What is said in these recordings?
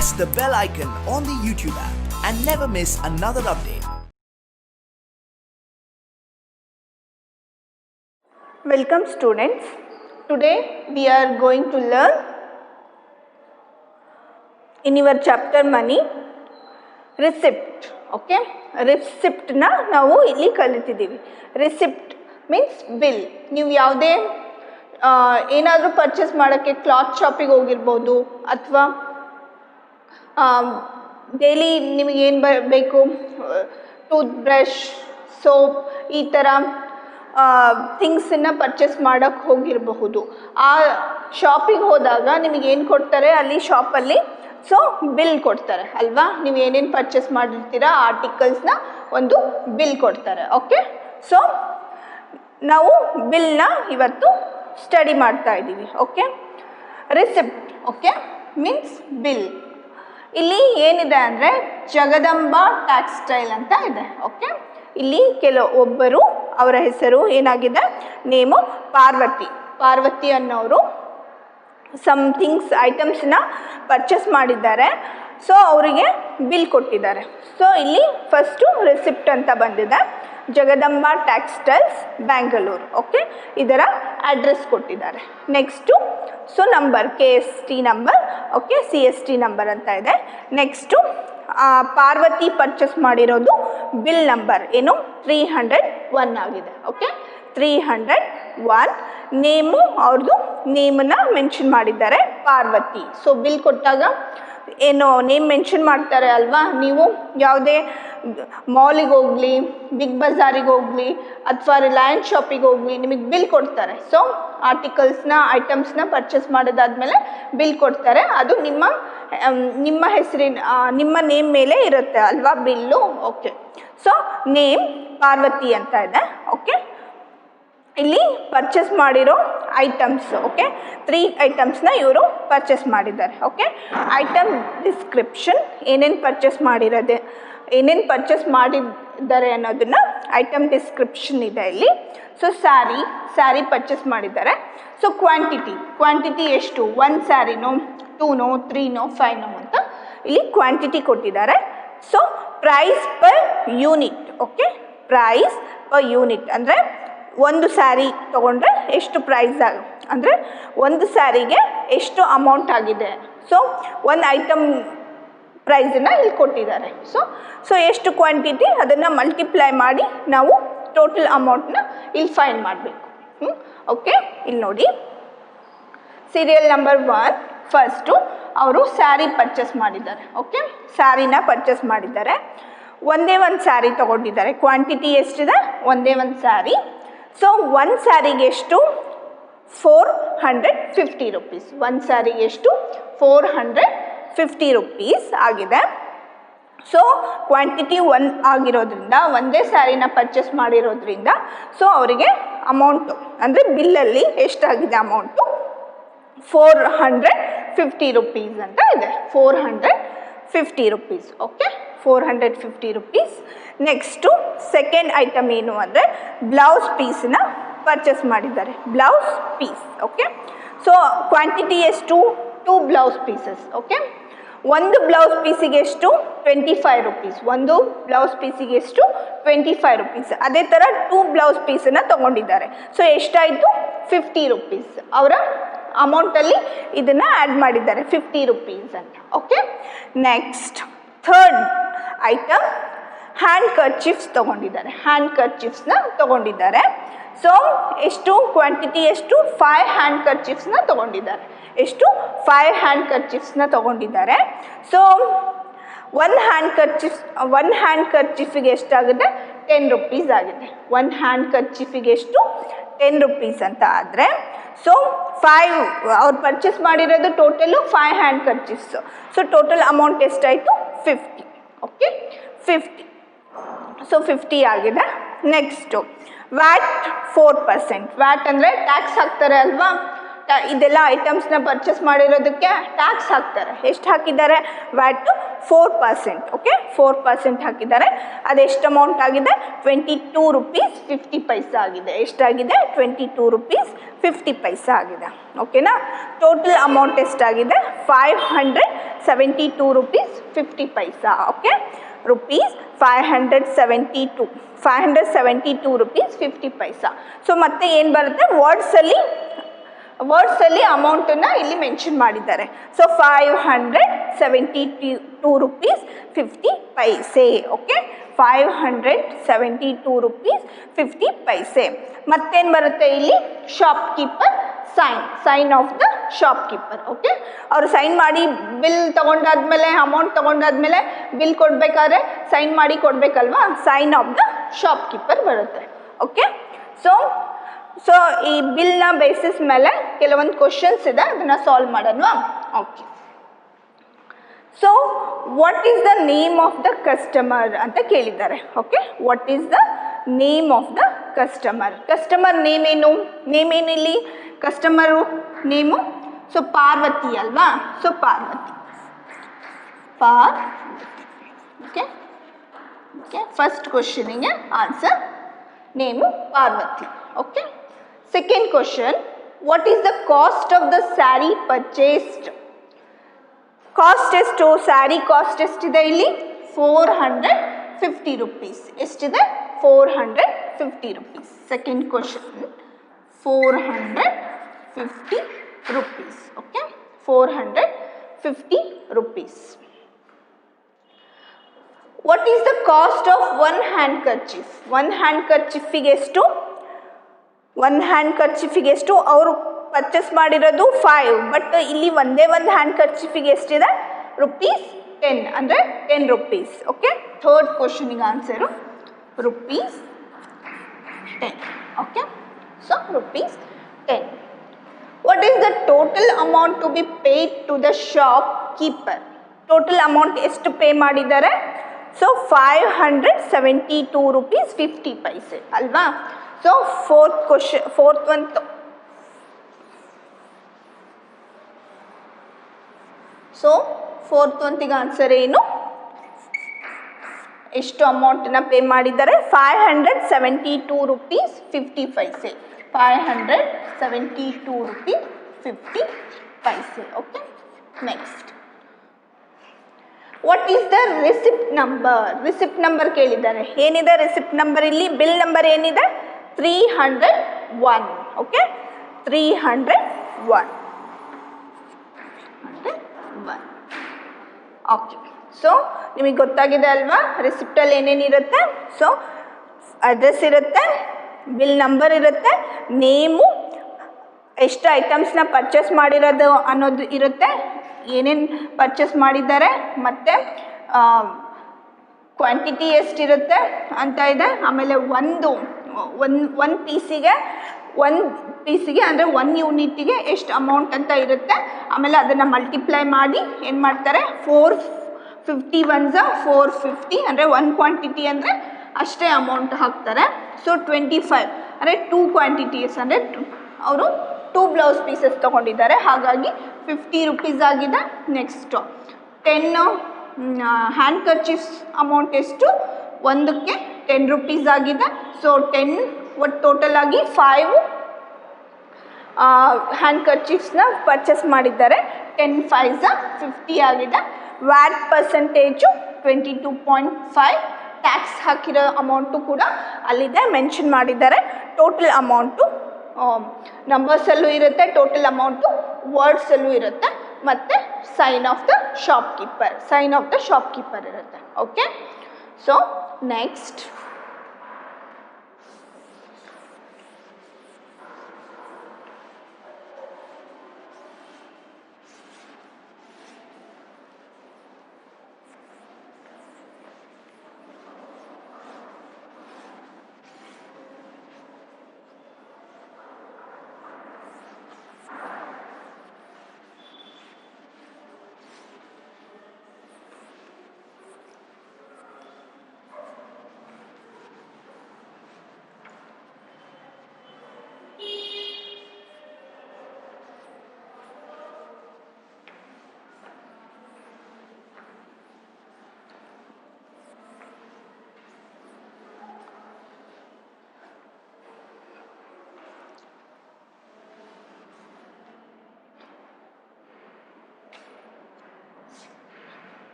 press the bell icon on the YouTube app and never miss another update. Welcome students. Today we are going to learn in your chapter money receipt. Okay, receipt na ನಾವು ಇಲ್ಲಿ ಕಲಿತಿದ್ದೀವಿ. receipt means bill. ನೀವು ಯಾವುದೇ ಏನಾದರೂ purchase ಮಾಡೋಕ್ಕೆ cloth ಶಾಪಿಗೆ ಹೋಗಿರ್ಬೋದು ಅಥವಾ daily ನಿಮಗೇನು ಬೇಕು ಟೂತ್ ಬ್ರಷ್ ಸೋಪ್ ಈ ಥರ ಥಿಂಗ್ಸನ್ನು ಪರ್ಚೇಸ್ ಮಾಡೋಕ್ಕೆ ಹೋಗಿರಬಹುದು. ಆ ಶಾಪಿಗೆ ಹೋದಾಗ ನಿಮಗೇನು ಕೊಡ್ತಾರೆ ಅಲ್ಲಿ ಶಾಪಲ್ಲಿ ಸೊ ಬಿಲ್ ಕೊಡ್ತಾರೆ ಅಲ್ವಾ. ನೀವು ಏನೇನು ಪರ್ಚೇಸ್ ಮಾಡಿರ್ತೀರ ಆರ್ಟಿಕಲ್ಸ್ನ ಒಂದು ಬಿಲ್ ಕೊಡ್ತಾರೆ. ಓಕೆ, ಸೊ ನಾವು ಬಿಲ್ನ ಇವತ್ತು ಸ್ಟಡಿ ಮಾಡ್ತಾ ಇದ್ದೀವಿ. Okay, receipt okay means bill. ಇಲ್ಲಿ ಏನಿದೆ ಅಂದರೆ ಜಗದಂಬಾ ಟೆಕ್ಸ್ಟೈಲ್ ಅಂತ ಇದೆ. ಓಕೆ, ಇಲ್ಲಿ ಒಬ್ಬರು ಅವರ ಹೆಸರು ಏನಾಗಿದೆ, ನೇಮು ಪಾರ್ವತಿ ಅನ್ನೋರು ಸಮಥಿಂಗ್ಸ್ ಐಟಮ್ಸ್ನ ಪರ್ಚೇಸ್ ಮಾಡಿದ್ದಾರೆ. ಸೊ ಅವರಿಗೆ ಬಿಲ್ ಕೊಟ್ಟಿದ್ದಾರೆ. ಸೊ ಇಲ್ಲಿ ಫಸ್ಟು ರಿಸಿಪ್ಟ್ ಅಂತ ಬಂದಿದೆ, ಜಗದಂಬಾ ಟೆಕ್ಸ್ಟೈಲ್ಸ್ ಬ್ಯಾಂಗಲೂರು. ಓಕೆ, ಇದರ ಅಡ್ರೆಸ್ ಕೊಟ್ಟಿದ್ದಾರೆ. Next so number KST number, okay CST number ಅಂತ ಇದೆ. ನೆಕ್ಸ್ಟು ಪಾರ್ವತಿ ಪರ್ಚೇಸ್ ಮಾಡಿರೋದು ಬಿಲ್ ನಂಬರ್ ಏನು 301 ಆಗಿದೆ. ಓಕೆ, 301. ನೇಮು ಅವ್ರದ್ದು ನೇಮನ್ನು ಮೆನ್ಷನ್ ಮಾಡಿದ್ದಾರೆ ಪಾರ್ವತಿ. ಸೊ ಬಿಲ್ ಕೊಟ್ಟಾಗ ಏನು ನೇಮ್ ಮೆನ್ಷನ್ ಮಾಡ್ತಾರೆ ಅಲ್ವಾ. ನೀವು ಯಾವುದೇ ಮಾಲಿಗೆ ಹೋಗಲಿ, ಬಿಗ್ ಬಜಾರಿಗೆ ಹೋಗಲಿ ಅಥವಾ ರಿಲಯನ್ಸ್ ಶಾಪಿಗೆ ಹೋಗಲಿ ನಿಮಗೆ ಬಿಲ್ ಕೊಡ್ತಾರೆ. ಸೊ ಆರ್ಟಿಕಲ್ಸ್ನ ಐಟಮ್ಸ್ನ ಪರ್ಚೇಸ್ ಮಾಡೋದಾದ್ಮೇಲೆ ಬಿಲ್ ಕೊಡ್ತಾರೆ. ಅದು ನಿಮ್ಮ ಹೆಸರಿನ ನಿಮ್ಮ ನೇಮ್ ಮೇಲೆ ಇರುತ್ತೆ ಅಲ್ವಾ bill. Okay, so name Parvati ಅಂತ ಇದೆ. ಓಕೆ, ಇಲ್ಲಿ ಪರ್ಚೇಸ್ ಮಾಡಿರೋ ಐಟಮ್ಸ್ ಓಕೆ 3 ಐಟಮ್ಸ್ನ ಇವರು ಪರ್ಚೇಸ್ ಮಾಡಿದ್ದಾರೆ. ಓಕೆ, ಐಟಮ್ ಡಿಸ್ಕ್ರಿಪ್ಷನ್ ಏನೇನು ಪರ್ಚೇಸ್ ಮಾಡಿದ್ದಾರೆ ಅನ್ನೋದನ್ನು ಐಟಮ್ ಡಿಸ್ಕ್ರಿಪ್ಷನ್ ಇದೆ ಇಲ್ಲಿ. ಸೊ ಸ್ಯಾರಿ ಪರ್ಚೇಸ್ ಮಾಡಿದ್ದಾರೆ. ಸೊ ಕ್ವಾಂಟಿಟಿ ಎಷ್ಟು, 1 ಸ್ಯಾರಿನೋ 2ನೋ 3ನೋ 5ನೋ ಅಂತ ಇಲ್ಲಿ ಕ್ವಾಂಟಿಟಿ ಕೊಟ್ಟಿದ್ದಾರೆ. So price per unit. Okay, price per unit ಅಂದರೆ ಒಂದು ಸ್ಯಾರಿ ತೊಗೊಂಡ್ರೆ ಎಷ್ಟು ಪ್ರೈಸ್ ಅಂದರೆ ಒಂದು ಸ್ಯಾರಿಗೆ ಎಷ್ಟು ಅಮೌಂಟ್ ಆಗಿದೆ. ಸೊ ಒಂದು ಐಟಮ್ ಪ್ರೈಸನ್ನು ಇಲ್ಲಿ ಕೊಟ್ಟಿದ್ದಾರೆ. ಸೊ ಎಷ್ಟು ಕ್ವಾಂಟಿಟಿ ಅದನ್ನು ಮಲ್ಟಿಪ್ಲೈ ಮಾಡಿ ನಾವು ಟೋಟಲ್ ಅಮೌಂಟ್ನ ಇಲ್ಲಿ ಫೈಂಡ್ ಮಾಡಬೇಕು. ಓಕೆ, ಇಲ್ಲಿ ನೋಡಿ ಸೀರಿಯಲ್ ನಂಬರ್ 1 ಫಸ್ಟು ಅವರು ಸ್ಯಾರಿ ಪರ್ಚೇಸ್ ಮಾಡಿದ್ದಾರೆ. ಓಕೆ, ಸ್ಯಾರಿನ ಪರ್ಚೇಸ್ ಮಾಡಿದ್ದಾರೆ. ಒಂದೇ ಒಂದು ಸ್ಯಾರಿ ತೊಗೊಂಡಿದ್ದಾರೆ. ಕ್ವಾಂಟಿಟಿ ಎಷ್ಟಿದೆ, ಒಂದೇ ಒಂದು ಸ್ಯಾರಿ. ಸೊ ಒಂದು ಸ್ಯಾರಿಗೆ ಎಷ್ಟು 450 ರುಪೀಸ್. ಒಂದು ಸ್ಯಾರಿಗೆ ಎಷ್ಟು 450 ರುಪೀಸ್ ಆಗಿದೆ. ಸೊ ಕ್ವಾಂಟಿಟಿ 1 ಆಗಿರೋದ್ರಿಂದ ಒಂದೇ ಸ್ಯಾರಿನ ಪರ್ಚೇಸ್ ಮಾಡಿರೋದ್ರಿಂದ ಸೊ ಅವರಿಗೆ ಅಮೌಂಟು ಅಂದರೆ ಬಿಲ್ಲಲ್ಲಿ ಎಷ್ಟಾಗಿದೆ ಅಮೌಂಟು 450 ರುಪೀಸ್ ಅಂತ ಇದೆ. 450 rupees. Okay, 450 rupees. Next second item ಏನು ಅಂದರೆ ಬ್ಲೌಸ್ ಪೀಸನ್ನ ಪರ್ಚೇಸ್ ಮಾಡಿದ್ದಾರೆ. Blouse piece. Okay, so quantity ಎಷ್ಟು 2 ಬ್ಲೌಸ್ ಪೀಸಸ್. ಓಕೆ, ಒಂದು ಬ್ಲೌಸ್ ಪೀಸಿಗೆ ಎಷ್ಟು 25 ರುಪೀಸ್. ಒಂದು ಬ್ಲೌಸ್ ಪೀಸಿಗೆ ಎಷ್ಟು 25 ರುಪೀಸ್. ಅದೇ ಥರ 2 ಬ್ಲೌಸ್ ಪೀಸನ್ನು ತೊಗೊಂಡಿದ್ದಾರೆ. ಸೊ ಎಷ್ಟಾಯಿತು 50 ರುಪೀಸ್. ಅವರ ಅಮೌಂಟಲ್ಲಿ ಇದನ್ನು ಆ್ಯಡ್ ಮಾಡಿದ್ದಾರೆ 50 ರುಪೀಸ್ ಅಂತ. Okay, next third item handkerchiefs ತೊಗೊಂಡಿದ್ದಾರೆ. ಹ್ಯಾಂಡ್ ಕರ್ಚೀಫ್ಸ್ನ ತೊಗೊಂಡಿದ್ದಾರೆ. ಸೊ ಎಷ್ಟು ಕ್ವಾಂಟಿಟಿ ಎಷ್ಟು 5 ಹ್ಯಾಂಡ್ ಕರ್ಚೀಫ್ಸ್ನ ತೊಗೊಂಡಿದ್ದಾರೆ. ಎಷ್ಟು 5 ಹ್ಯಾಂಡ್ ಕರ್ಚೀಫ್ಸ್ನ ತೊಗೊಂಡಿದ್ದಾರೆ. ಸೊ ಒಂದು ಹ್ಯಾಂಡ್ ಕರ್ಚೀಫಿಗೆ ಎಷ್ಟಾಗಿದೆ 10 ರುಪೀಸ್ ಆಗಿದೆ. ಒಂದು ಹ್ಯಾಂಡ್ ಕರ್ಚೀಫಿಗೆ ಎಷ್ಟು 10 ರುಪೀಸ್ ಅಂತ ಆದರೆ ಸೊ 5 ಅವ್ರು ಪರ್ಚೇಸ್ ಮಾಡಿರೋದು total 5 handkerchiefs. So total amount ಎಷ್ಟಾಯಿತು 50. ಓಕೆ, 50. ಸೊ 50 ಆಗಿದೆ. Next VAT 4%. ವ್ಯಾಟ್ ಅಂದರೆ ಟ್ಯಾಕ್ಸ್ ಹಾಕ್ತಾರೆ ಅಲ್ವಾ. ಇದೆಲ್ಲ ಐಟಮ್ಸ್ನ ಪರ್ಚೇಸ್ ಮಾಡಿರೋದಕ್ಕೆ ಟ್ಯಾಕ್ಸ್ ಹಾಕ್ತಾರೆ. ಎಷ್ಟು ಹಾಕಿದ್ದಾರೆ ವ್ಯಾಟು 4%. ಓಕೆ, 4% ಹಾಕಿದ್ದಾರೆ. ಅದೆಷ್ಟು ಅಮೌಂಟ್ ಆಗಿದೆ? 22 rupees 50 paisa ಆಗಿದೆ. ಎಷ್ಟಾಗಿದೆ? 22 rupees 50 paisa ಆಗಿದೆ. ಓಕೆನಾ? ಟೋಟಲ್ ಅಮೌಂಟ್ ಎಷ್ಟಾಗಿದೆ? 572 rupees 50 paisa. Okay, rupees 572 rupees 50 paisa. So ಮತ್ತೆ ಏನು ಬರುತ್ತೆ? ವರ್ಡ್ಸಲ್ಲಿ ಅಮೌಂಟನ್ನು ಇಲ್ಲಿ ಮೆನ್ಷನ್ ಮಾಡಿದ್ದಾರೆ. So 572 rupees 50 paise. Okay, 572 rupees 50 paise. ಮತ್ತೇನು ಬರುತ್ತೆ ಇಲ್ಲಿ? Shopkeeper sign of the shopkeeper. Okay, ಅವರು ಸೈನ್ ಮಾಡಿ ಬಿಲ್ ತಗೊಂಡಾದ್ಮೇಲೆ, ಅಮೌಂಟ್ ತಗೊಂಡಾದ್ಮೇಲೆ ಬಿಲ್ ಕೊಡಬೇಕಾದ್ರೆ ಸೈನ್ ಮಾಡಿ ಕೊಡಬೇಕಲ್ವಾ? Sign of the shopkeeper ಬರುತ್ತೆ. ಓಕೆ, ಸೊ ಈ ಬಿಲ್ನ ಬೇಸಿಸ್ ಮೇಲೆ ಕೆಲವೊಂದು ಕ್ವಶನ್ಸ್ ಇದೆ, ಅದನ್ನು solve ಮಾಡೋಣವಾ? Okay, so what is the name of the customer ಅಂತ ಕೇಳಿದ್ದಾರೆ. Okay, what is the name of the customer? Customer name ಏನು? ಇಲ್ಲಿ ಕಸ್ಟಮರು ನೇಮು ಸೊ ಪಾರ್ವತಿ ಅಲ್ವಾ? ಸೊ ಪಾರ್ವತಿ. ಓಕೆ, ಫಸ್ಟ್ ಕ್ವಶನಿಗೆ answer name Parvati. Okay, second question, what is the cost of the sari purchased? Cost ಎಷ್ಟು? Sari cost ಎಷ್ಟಿದೆ ಇಲ್ಲಿ? 450 rupees. ಎಷ್ಟಿದೆ? 450 rupees. Second question, 450 rupees. Okay, 450 rupees. What is the cost of one handkerchief? One ಹ್ಯಾಂಡ್ ಕರ್ಚೀಫಿಗೆ ಎಷ್ಟು? ಅವರು purchase ಮಾಡಿರೋದು 5, but ಇಲ್ಲಿ ಒಂದೇ ಒಂದು ಹ್ಯಾಂಡ್ ಕರ್ಚೀಫಿಗೆ ಎಷ್ಟಿದೆ? rupees 10, ಅಂದರೆ 10 rupees. ಓಕೆ, ಥರ್ಡ್ ಕ್ವಶನಿಗೆ answer rupees 10. Okay, so rupees 10. What is the total amount to be paid to the shopkeeper? Total amount ಎಷ್ಟು ಪೇ ಮಾಡಿದ್ದಾರೆ? ಸೊ 572 rupees 50 paise ಅಲ್ವಾ? ಸೊ ಫೋರ್ತ್ ಒಂತಿಗೆ ಆನ್ಸರ್ ಏನು? ಎಷ್ಟು ಅಮೌಂಟನ್ನ ಪೇ ಮಾಡಿದ್ದಾರೆ? 572 rupees 50 paise. 572 rupees 50 paise. Okay, next, what is the receipt number? Receipt number ಕೇಳಿದ್ದಾರೆ. ಏನಿದೆ ರಿಸಿಪ್ಟ್ ನಂಬರ್ ಇಲ್ಲಿ? ಬಿಲ್ ನಂಬರ್ ಏನಿದೆ? 301. ಓಕೆ, 301. ಓಕೆ, ಸೊ ನಿಮಗೆ ಗೊತ್ತಾಗಿದೆ ಅಲ್ವಾ ರಿಸಿಪ್ಟಲ್ಲಿ ಏನೇನಿರುತ್ತೆ? ಸೊ ಅಡ್ರೆಸ್ ಇರುತ್ತೆ, ಬಿಲ್ ನಂಬರ್ ಇರುತ್ತೆ, ನೇಮು, ಎಷ್ಟು ಐಟಮ್ಸ್ನ ಪರ್ಚೇಸ್ ಮಾಡಿರೋದು ಅನ್ನೋದು ಇರುತ್ತೆ, ಏನೇನು ಪರ್ಚೇಸ್ ಮಾಡಿದ್ದಾರೆ, ಮತ್ತು ಕ್ವಾಂಟಿಟಿ ಎಷ್ಟಿರುತ್ತೆ ಅಂತ ಇದೆ. ಆಮೇಲೆ ಒಂದು ಪೀಸಿಗೆ ಅಂದರೆ 1 ಯೂನಿಟಿಗೆ ಎಷ್ಟು ಅಮೌಂಟ್ ಅಂತ ಇರುತ್ತೆ. ಆಮೇಲೆ ಅದನ್ನು ಮಲ್ಟಿಪ್ಲೈ ಮಾಡಿ ಏನು ಮಾಡ್ತಾರೆ? 450 ones 450, ಅಂದರೆ 1 ಕ್ವಾಂಟಿಟಿ ಅಂದರೆ ಅಷ್ಟೇ ಅಮೌಂಟ್ ಹಾಕ್ತಾರೆ. ಸೊ 25 ಅಂದರೆ 2 ಕ್ವಾಂಟಿಟೀಸ್, ಅಂದರೆ ಅವರು 2 ಬ್ಲೌಸ್ ಪೀಸಸ್ ತೊಗೊಂಡಿದ್ದಾರೆ, ಹಾಗಾಗಿ 50 rupees ಆಗಿದೆ. ನೆಕ್ಸ್ಟು 10 ಹ್ಯಾಂಡ್ ಕರ್ಚೀಫ್ಸ್ ಅಮೌಂಟ್ ಎಷ್ಟು? ಒಂದಕ್ಕೆ 10 rupees ಆಗಿದೆ. ಸೊ 10 ಒಟ್ಟು ಟೋಟಲ್ ಆಗಿ 5 ಹ್ಯಾಂಡ್ ಕರ್ಚೀಫ್ಸ್ನ ಪರ್ಚೇಸ್ ಮಾಡಿದ್ದಾರೆ. 10 5s 50 ಆಗಿದೆ. Watt percentage 22.5. ಟ್ಯಾಕ್ಸ್ ಹಾಕಿರೋ ಅಮೌಂಟು ಕೂಡ ಅಲ್ಲಿದೆ, ಮೆನ್ಷನ್ ಮಾಡಿದ್ದಾರೆ. ಟೋಟಲ್ ಅಮೌಂಟು ನಂಬರ್ಸಲ್ಲೂ ಇರುತ್ತೆ, ಟೋಟಲ್ ಅಮೌಂಟು ವರ್ಡ್ಸಲ್ಲೂ ಇರುತ್ತೆ, ಮತ್ತು sign of the shopkeeper ಇರುತ್ತೆ. Okay, so next,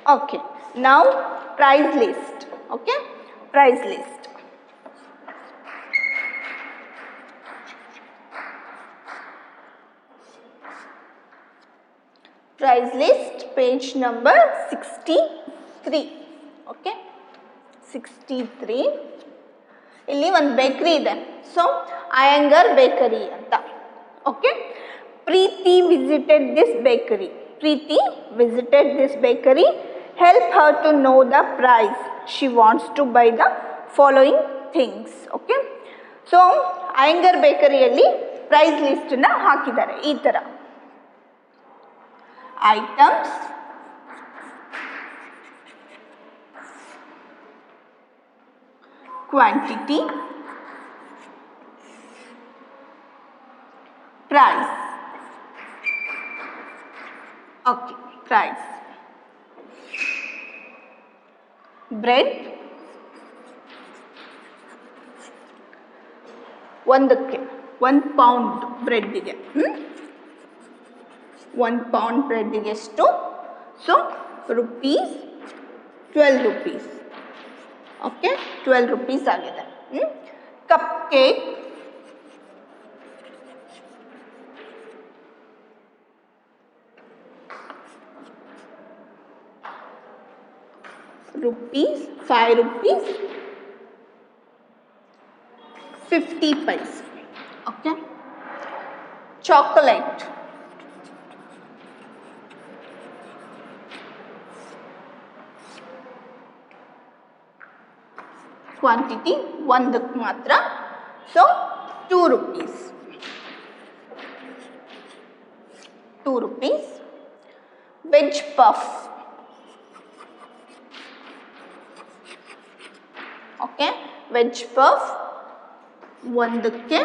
Okay, now price list. Okay, price list. Price list, page number 63. Okay, 63. ಇಲ್ಲಿ ಒಂದು ಬೇಕ್ರಿ ಇದೆ, ಸೊ ಅಯ್ಯಂಗಾರ್ ಬೇಕರಿ ಅಂತ. Okay, Preeti visited this bakery. Preeti visited this bakery. Help her to know the price. She wants to buy the following things. Okay, so Iyengar ಬೇಕರಿಯಲ್ಲಿ price ಲಿಸ್ಟನ್ನ ಹಾಕಿದ್ದಾರೆ ಈ ಥರ. Items, quantity, price. Okay, price. Bread, ಒಂದಕ್ಕೆ 1 pound ಬ್ರೆಡ್ಡಿಗೆ 1 pound ಬ್ರೆಡ್ಡಿಗೆ ಎಷ್ಟು? So rupees 12 rupees. Okay, 12 rupees ಆಗಿದೆ. Cup cake rupees 5 rupees 50 paise. Okay, chocolate quantity ಒಂದಕ್ಕೆ ಮಾತ್ರ, so 2 rupees. 2 rupees. Veg puff. Okay, veg puff ಒಂದಕ್ಕೆ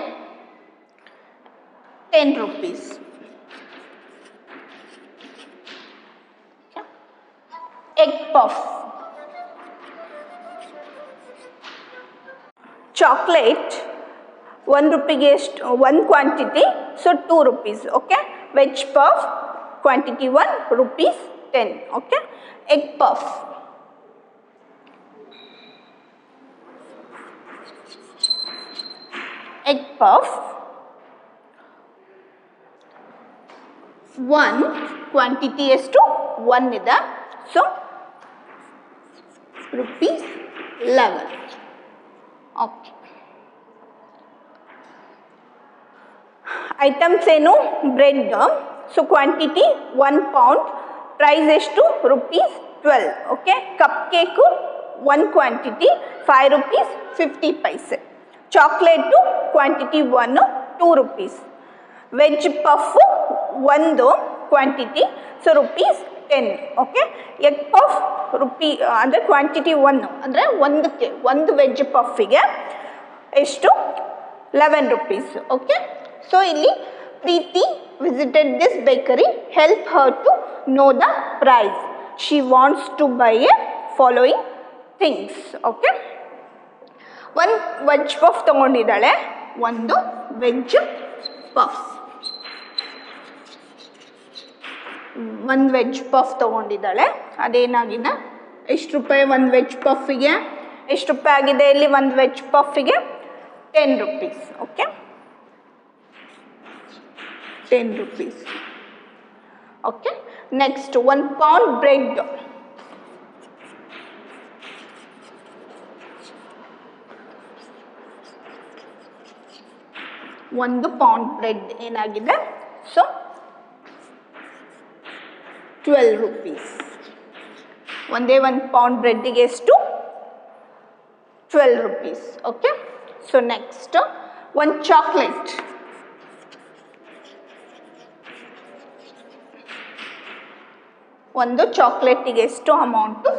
10 rupees. Egg puff. ಚಾಕ್ಲೇಟ್ 1 rupeeಗೆ ಎಷ್ಟು? 1 quantity, so 2 rupees. Okay, veg puff quantity 1 rupees 10. Okay, egg puff. Egg puff 1 quantity ಎಷ್ಟು? 1 ಇದೆ, so rupees 11. Okay, items ಏನು? Bread. So quantity 1 pound, price ಎಷ್ಟು? rupees 12. Okay, cup cake 1 quantity 5 rupees 50 paise. Chocolate quantity 1 2 rupees. Veg puff 1 quantity, so rupees 10. Okay, egg puff ಅಂದರೆ quantity 1 ಅಂದರೆ ಒಂದಕ್ಕೆ ಒಂದು veg ಪಫಿಗೆ ಎಷ್ಟು? 11 rupees. ಓಕೆ, ಸೊ ಇಲ್ಲಿ Preeti visited this bakery. Help her to know the price. She wants to buy a following things. Okay, 1 veg puff ತೊಗೊಂಡಿದ್ದಾಳೆ, 1 veg puff. 1 veg puff ತೊಗೊಂಡಿದ್ದಾಳೆ. ಅದೇನಾಗಿದೆ? ಎಷ್ಟು ರೂಪಾಯಿ 1 ವೆಜ್ ಪಫಿಗೆ? ಎಷ್ಟು ರೂಪಾಯಿ ಆಗಿದೆ ಇಲ್ಲಿ 1 ವೆಜ್ ಪಫಿಗೆ? 10 rupees. Okay, 10 rupees. Okay, next 1 pound bread. 1 pound bread ಏನಾಗಿದೆ? So 12 rupees. ಒಂದೇ 1 pound ಬ್ರೆಡ್ಡಿಗೆ ಎಷ್ಟು? 12 rupees. Okay, so next 1 chocolate. 1 ಚಾಕ್ಲೇಟಿಗೆ ಎಷ್ಟು amount?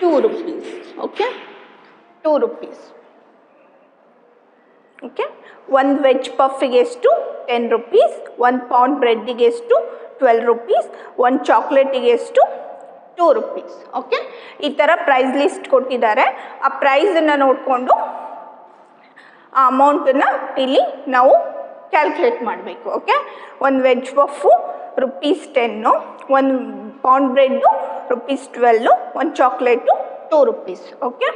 2 rupees. Okay, 2 rupees. Okay, 1 veg ಪಫಿಗೆ ಎಷ್ಟು? 10 rupees. 1 pound ಬ್ರೆಡ್ಡಿಗೆ ಎಷ್ಟು? 12 rupees. 1 ಚಾಕ್ಲೇಟಿಗೆ ಎಷ್ಟು? 2 rupees. ಓಕೆ, ಈ ಥರ ಪ್ರೈಸ್ ಲಿಸ್ಟ್ ಕೊಟ್ಟಿದ್ದಾರೆ. ಆ ಪ್ರೈಸನ್ನು ನೋಡಿಕೊಂಡು ಆ ಅಮೌಂಟನ್ನು ಇಲ್ಲಿ ನಾವು ಕ್ಯಾಲ್ಕುಲೇಟ್ ಮಾಡಬೇಕು. ಓಕೆ, ಒಂದು ವೆಜ್ ಪಫು ₹10, ಒಂದು ಪಾಂಡ್ ಬ್ರೆಡ್ಡು ₹12, ಒಂದು ಚಾಕ್ಲೇಟು ₹2. ಓಕೆ,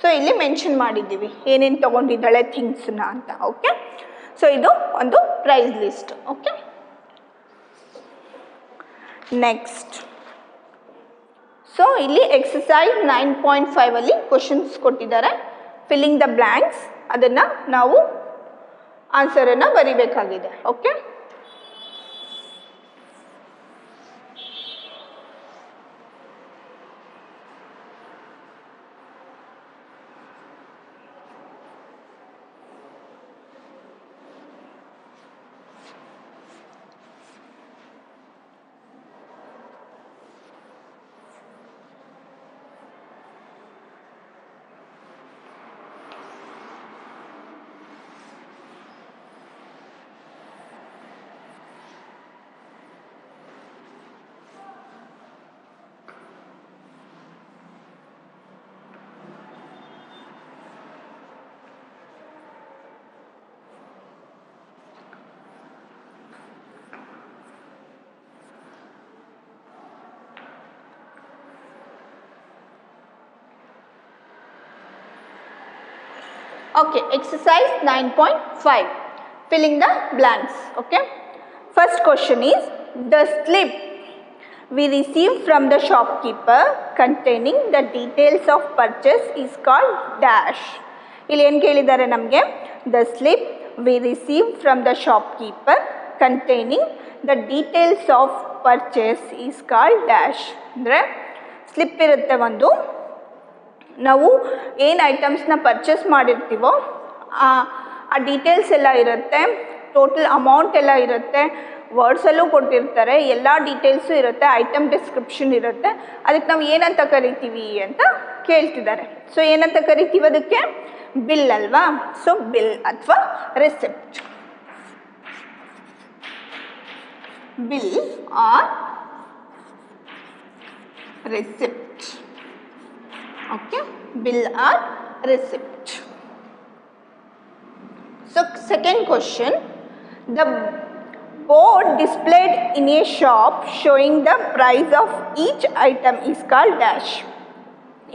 ಸೊ ಇಲ್ಲಿ ಮೆನ್ಷನ್ ಮಾಡಿದ್ದೀವಿ ಏನೇನು ತೊಗೊಂಡಿದ್ದಾಳೆ ಥಿಂಗ್ಸ್ನ ಅಂತ. ಓಕೆ, ಸೊ ಇದು ಒಂದು price list. Okay, next, so ಇಲ್ಲಿ ಎಕ್ಸಸೈಸ್ 9.5 ಅಲ್ಲಿ ಕ್ವಶನ್ಸ್ ಕೊಟ್ಟಿದ್ದಾರೆ. ಫಿಲ್ಲಿಂಗ್ ದ ಬ್ಲ್ಯಾಂಕ್ಸ್, ಅದನ್ನು ನಾವು ಆನ್ಸರನ್ನು ಬರಿಬೇಕಾಗಿದೆ. Okay, Okay, exercise 9.5, filling the blanks. Okay, first question is, the slip we received from the shopkeeper containing the details of purchase is called dash. ಇಲ್ಲಿ ಏನು ಕೇಳಿದ್ದಾರೆ ನಮಗೆ, the slip we received from the shopkeeper containing the details of purchase is called dash. ಅಂದರೆ slip ಇರುತ್ತೆ ಒಂದು, ನಾವು ಏನು ಐಟಮ್ಸ್ನ purchase ಮಾಡಿರ್ತೀವೋ ಆ ಡೀಟೇಲ್ಸ್ ಎಲ್ಲ ಇರುತ್ತೆ, ಟೋಟಲ್ ಅಮೌಂಟ್ ಎಲ್ಲ ಇರುತ್ತೆ, ವರ್ಡ್ಸಲ್ಲೂ ಕೊಟ್ಟಿರ್ತಾರೆ, ಎಲ್ಲ ಡೀಟೇಲ್ಸು ಇರುತ್ತೆ, ಐಟಮ್ ಡಿಸ್ಕ್ರಿಪ್ಷನ್ ಇರುತ್ತೆ. ಅದಕ್ಕೆ ನಾವು ಏನಂತ ಕರಿತೀವಿ ಅಂತ ಕೇಳ್ತಿದ್ದಾರೆ. ಸೊ ಏನಂತ ಕರಿತೀವಿ ಅದಕ್ಕೆ? ಬಿಲ್ ಅಲ್ವಾ? ಸೊ ಬಿಲ್ ಅಥವಾ receipt. Bill or receipt. Okay, bill or receipt. So second question, the board displayed in a shop showing the price of each item is called dash.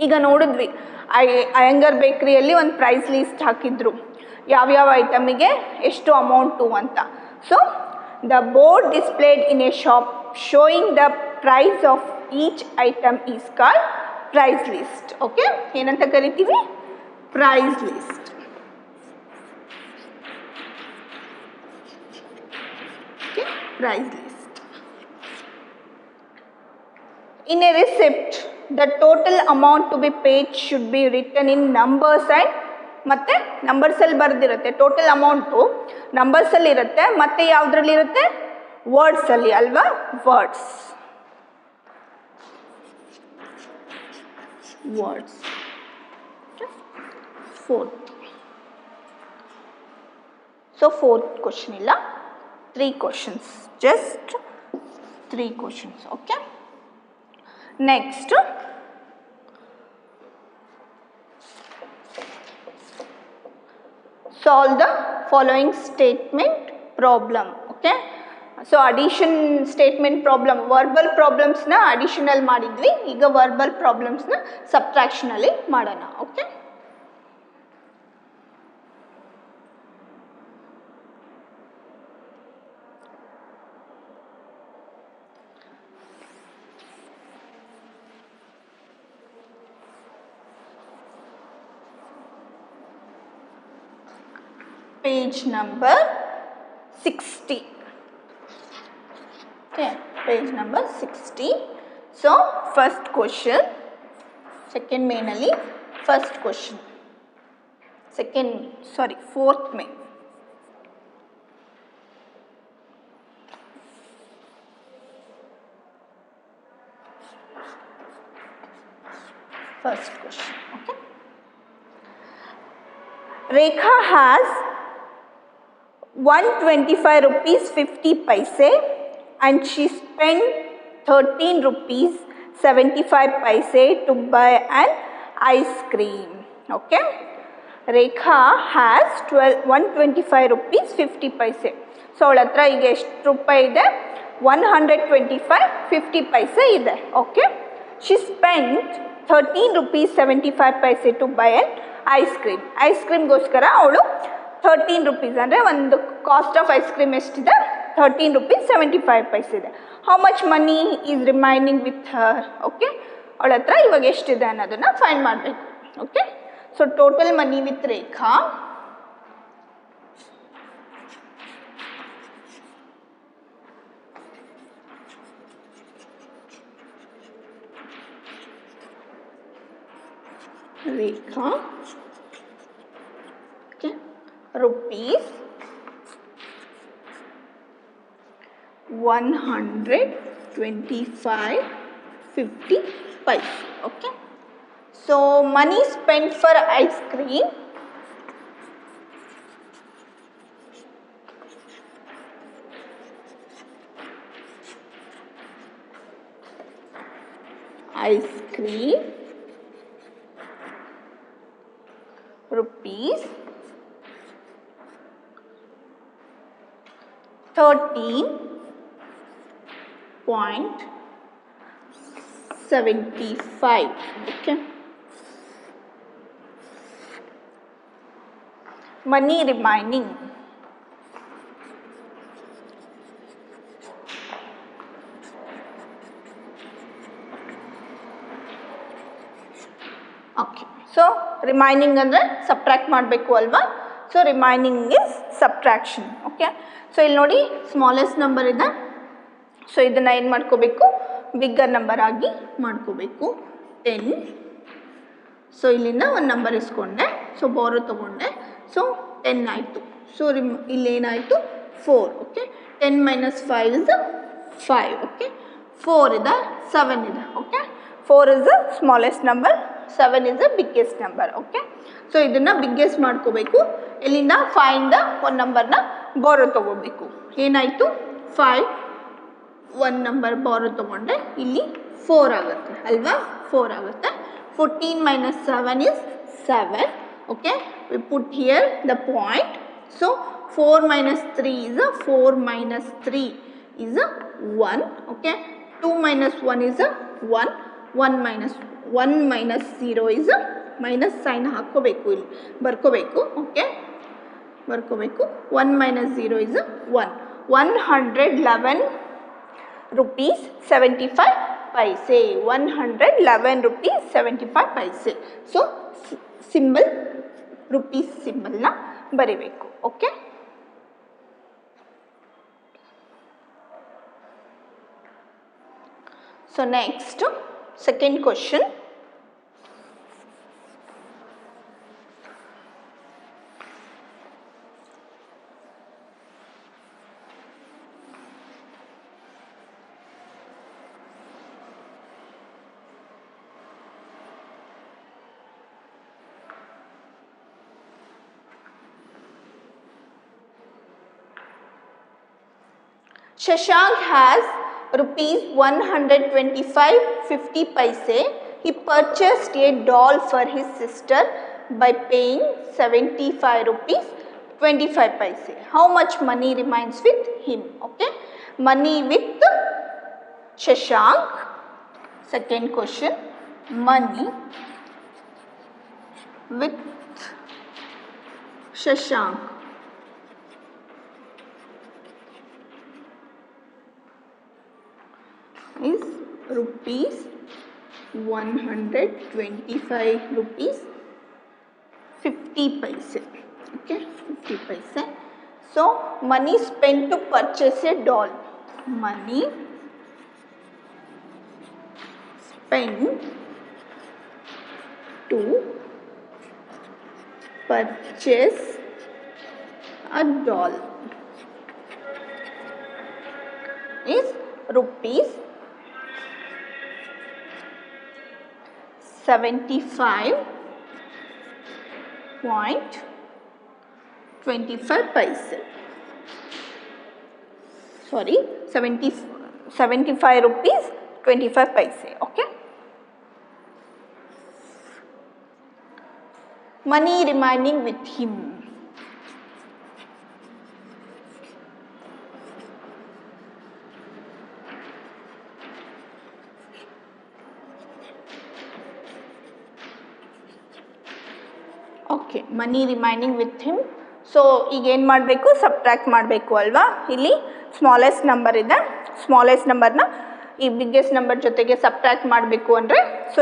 ಈಗ ನೋಡಿದ್ವಿ ಅಯ್ಯಂಗಾರ್ ಬೇಕ್ರಿಯಲ್ಲಿ ಒಂದು ಪ್ರೈಸ್ ಲಿಸ್ಟ್ ಹಾಕಿದ್ರು, ಯಾವ್ಯಾವ ಐಟಮಿಗೆ ಎಷ್ಟು amount ಅಂತ. So the board displayed in a shop showing the price of each item is called price list. Okay, ಏನಂತ ಕರಿತೀವಿ? Price list. Price list. In a receipt the total amount to be paid should be written in numbers and, ಮತ್ತೆ ನಂಬರ್ಸಲ್ಲಿ ಬರೆದಿರುತ್ತೆ. Total amount ನಂಬರ್ಸಲ್ಲಿ ಇರುತ್ತೆ, ಮತ್ತೆ ಯಾವುದ್ರಲ್ಲಿ ಇರುತ್ತೆ? ವರ್ಡ್ಸಲ್ಲಿ ಅಲ್ವಾ? Words. words. Fourth. So fourth question illa, 3 questions, just 3 questions. Okay, next, solve the following statement problem. Okay, so addition statement problem, verbal ಪ್ರಾಬ್ಲಮ್ಸ್ನ ಅಡಿಷನಲ್ಲಿ ಮಾಡಿದ್ವಿ, ಈಗ ವರ್ಬಲ್ ಪ್ರಾಬ್ಲಮ್ಸ್ನ ಸಬ್ಟ್ರಾಕ್ಷನಲ್ಲಿ ಮಾಡೋಣ. Okay, page number 60. Okay, page number 60. So first question, second main ali first question, fourth main. First question. Okay, Rekha has 125 rupees 50 paise and she spent 13 rupees 75 paise to buy an ice cream. Okay, Rekha has 125 rupees 50 paise. ಸೊ ಅವಳ ಹತ್ರ ಈಗ ಎಷ್ಟು ರೂಪಾಯಿ ಇದೆ? 125 ಪೈಸೆ ಇದೆ. Okay, she spent 13 rupees 75 paise to buy an ice cream. Ice ಕ್ರೀಮ್ಗೋಸ್ಕರ ಅವಳು 13 rupees ಅಂದರೆ ಒಂದು ಕಾಸ್ಟ್ ಆಫ್ ಐಸ್ ಕ್ರೀಮ್ ಎಷ್ಟಿದೆ? 13 rupees 75 paise ಇದೆ. How much money is remaining with her? Okay, ಅವಳ ಹತ್ರ ಇವಾಗ ಎಷ್ಟಿದೆ ಅನ್ನೋದನ್ನು ಫೈಂಡ್ ಮಾಡಬೇಕು. Okay, so total money with Rekha okay, rupees 125.50 paise. Okay, so money spent for ice cream rupees 13.75. Okay, money remaining okay. So remaining ಅಂದರೆ subtract ಮಾಡಬೇಕು ಅಲ್ವಾ? So remaining is subtraction. Okay, so ಇಲ್ಲಿ ನೋಡಿ smallest number ಇದೆ. So ಇದನ್ನು ಏನು ಮಾಡ್ಕೋಬೇಕು? Bigger number ಆಗಿ ಮಾಡ್ಕೋಬೇಕು. 10. ಸೊ ಇಲ್ಲಿಂದ ಒಂದು ನಂಬರ್ ಇಸ್ಕೊಂಡೆ, ಸೊ ಬೋರೋ ತೊಗೊಂಡೆ, ಸೊ 10 ಆಯಿತು. ಸೊ ಇಲ್ಲೇನಾಯಿತು? 4. Okay, 10 - 5 is 5. ಓಕೆ, 4 ಇದೆ, 7 ಇದೆ. Okay, 4 is the smallest number, 7 is the biggest number. Okay, so ಇದನ್ನು ಬಿಗ್ಗೆಸ್ಟ್ ಮಾಡ್ಕೋಬೇಕು. ಇಲ್ಲಿಂದ 5ಇಂದ ಒಂದು ನಂಬರ್ನ ಬೋರೋ ತೊಗೋಬೇಕು. ಏನಾಯಿತು? 5, ಒಂದು ನಂಬರ್ ಬೋರೋ ತೊಗೊಂಡೆ, ಇಲ್ಲಿ 4 ಆಗುತ್ತೆ ಅಲ್ವಾ? 4 ಆಗುತ್ತೆ. 14 - 7 is 7. Okay, we put here the point. So 4 - 3 is a 4 - 3 is a 1. Okay, 2 - 1 is a 1. 1 - 0 is a minus sine ಹಾಕ್ಕೋಬೇಕು, ಇಲ್ಲಿ ಬರ್ಕೋಬೇಕು. Okay, ಬರ್ಕೋಬೇಕು. 1 - 0 is a 1. 111 rupees 75 paise. 111 rupees 75 paise. So symbol rupees ಸಿಂಬಲ್ನ ಬರಿಬೇಕು. Okay, so next second question. Shashank has rupees 125.50 paise. He purchased a doll for his sister by paying 75 rupees 25 paise. How much money remains with him? Okay, money with Shashank. Second question, money with Shashank is rupees 125 rupees 50 paise. Okay, 50 paise. So money spent to purchase a doll. Money spent to purchase a doll is rupees 75.25 paise. Sorry, 75 rupees 25 paise. Okay, money remaining with him. Okay, money remaining with him. So ಈಗ ಏನು ಮಾಡಬೇಕು, subtract ಮಾಡಬೇಕು ಅಲ್ವಾ. ಇಲ್ಲಿ smallest number ಇದೆ, smallest ನಂಬರ್ನ ಈ biggest number ಜೊತೆಗೆ ಸಬ್ಟ್ರ್ಯಾಕ್ಟ್ ಮಾಡಬೇಕು ಅಂದರೆ ಸೊ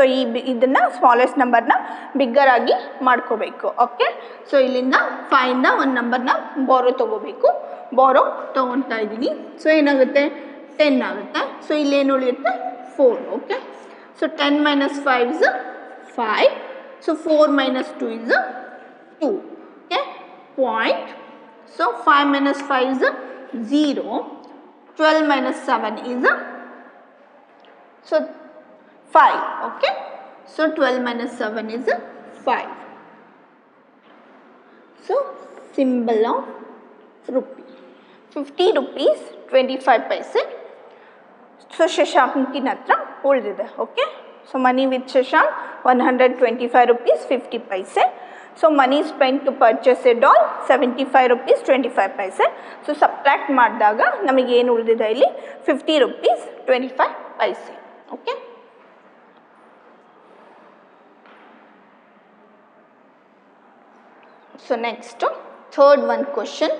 ಇದನ್ನು ಸ್ಮಾಲೆಸ್ಟ್ ನಂಬರ್ನ ಬಿಗ್ಗರ್ ಆಗಿ ಮಾಡ್ಕೋಬೇಕು. ಓಕೆ, ಸೊ ಇಲ್ಲಿಂದ 5ಇಂದ ಒಂದು ನಂಬರ್ನ ಬಾರೋ ತೊಗೋಬೇಕು. ಬಾರೋ ತೊಗೊತಾ ಇದ್ದೀನಿ. ಸೊ ಏನಾಗುತ್ತೆ, 10 ಆಗುತ್ತೆ. ಸೊ ಇಲ್ಲೇನು ಉಳಿಯುತ್ತೆ, 4. Okay, so 10 minus 5 is 5. So 4 minus 2 is 2. Okay, point. So 5 minus 5 is 0. 12 minus 7 is so 5. Okay, so 12 minus 7 is 5. So symbol of rupee. 50 rupees 25 paise. So ಶಶಾಂಕಿನ ಹತ್ರ ಉಳಿದಿದೆ. Okay, so money with Shashank 125 rupees 50 paise. So money spend to purchase a doll 75 rupees 25 paise. So subtract ಮಾಡಿದಾಗ ನಮಗೆ ಏನು ಉಳಿದಿದೆ ಇಲ್ಲಿ, 50 rupees 25 paise. Okay, so next third one question.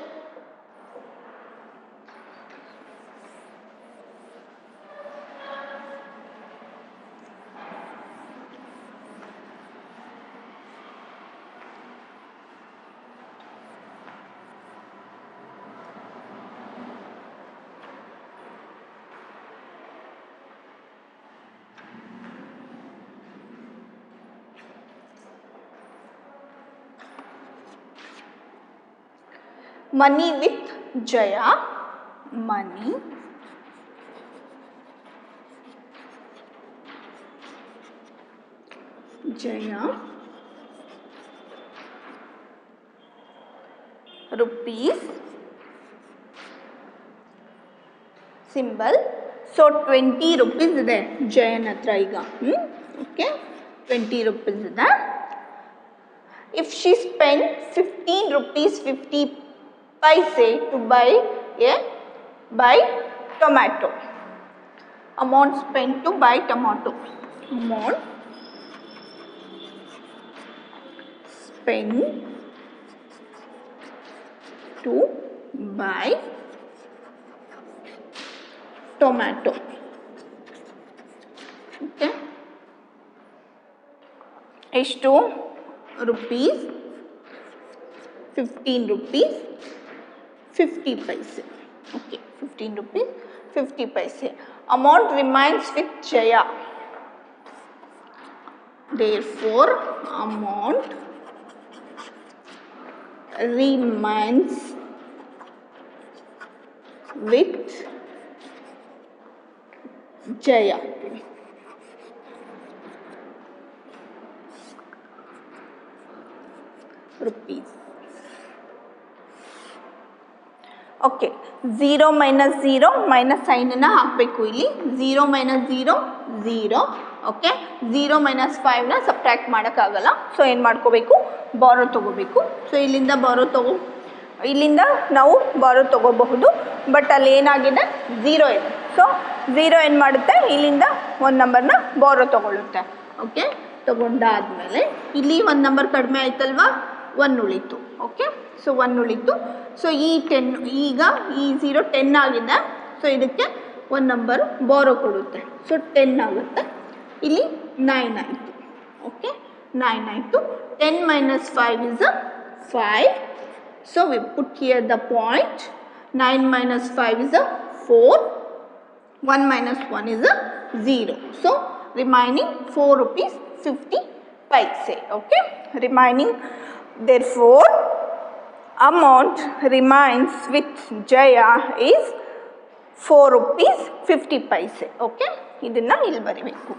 Money with Jaya. Money Jaya rupees symbol. So 20 rupees ಇದೆ ಜಯನ್ ಹತ್ರ ಈಗ. Okay, 20 rupees ಇದೆ. If she spent 15 rupees 50 paise to buy tomato. Amount spent to buy tomato. Amount spent to buy tomato. Okay, ಎಷ್ಟು rupees, 15 rupees 50 paise. Okay, 15 rupees 50 paise. Amount remains with Jaya. Therefore amount remains with Jaya. Rupees. Okay, 0 minus 0 minus ಸೈನನ್ನು ಹಾಕಬೇಕು ಇಲ್ಲಿ. 0 minus 0 0. Okay, 0 minus 5ನ subtract ಮಾಡೋಕ್ಕಾಗಲ್ಲ. So ಏನು ಮಾಡ್ಕೋಬೇಕು, ಬಾರೋ ತೊಗೋಬೇಕು. ಸೊ ಇಲ್ಲಿಂದ ನಾವು ಬಾರೋ ತೊಗೋಬಹುದು. ಬಟ್ ಅಲ್ಲಿ ಏನಾಗಿದೆ, 0 ಇದೆ. ಸೊ 0 ಏನು ಮಾಡುತ್ತೆ, ಇಲ್ಲಿಂದ ಒಂದು ನಂಬರ್ನ ಬಾರೋ ತೊಗೊಳುತ್ತೆ. ಓಕೆ, ತೊಗೊಂಡಾದಮೇಲೆ ಇಲ್ಲಿ ಒಂದು ನಂಬರ್ ಕಡಿಮೆ ಆಯ್ತಲ್ವಾ, 1 ಉಳಿತು. ಓಕೆ, ಸೊ 1 ಉಳಿತು. ಸೊ ಈ 10 ಈಗ ಈ 0 10 ಆಗಿದೆ. ಸೊ ಇದಕ್ಕೆ ಒಂದು ನಂಬರ್ ಬಾರೋ ಕೊಡುತ್ತೆ. ಸೊ 10 ಆಗುತ್ತೆ. ಇಲ್ಲಿ 9 ಆಯಿತು. ಓಕೆ, 9 ಆಯಿತು. 10 minus 5 is 5. So we put here the point. 9 minus 5 is 4. 1 minus 1 is 0. So remaining 4 rupees 50 paise. Okay, remaining. Therefore amount remains with Jaya is 4 rupees 50 paise. Okay, ಇದನ್ನು ಇಲ್ಲಿ ಬರೀಬೇಕು.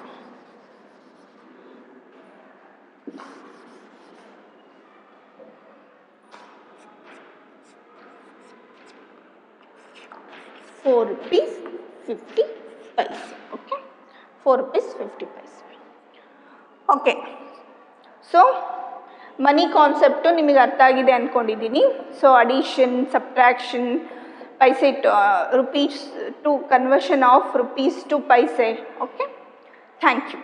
₹4 50 paise. Okay, ₹4 50 paise. Okay, so ಮನಿ concept ನಿಮಗೆ ಅರ್ಥ ಆಗಿದೆ ಅಂದ್ಕೊಂಡಿದ್ದೀನಿ. So addition, subtraction, paise rupees to conversion of rupees to paise. Okay, thank you.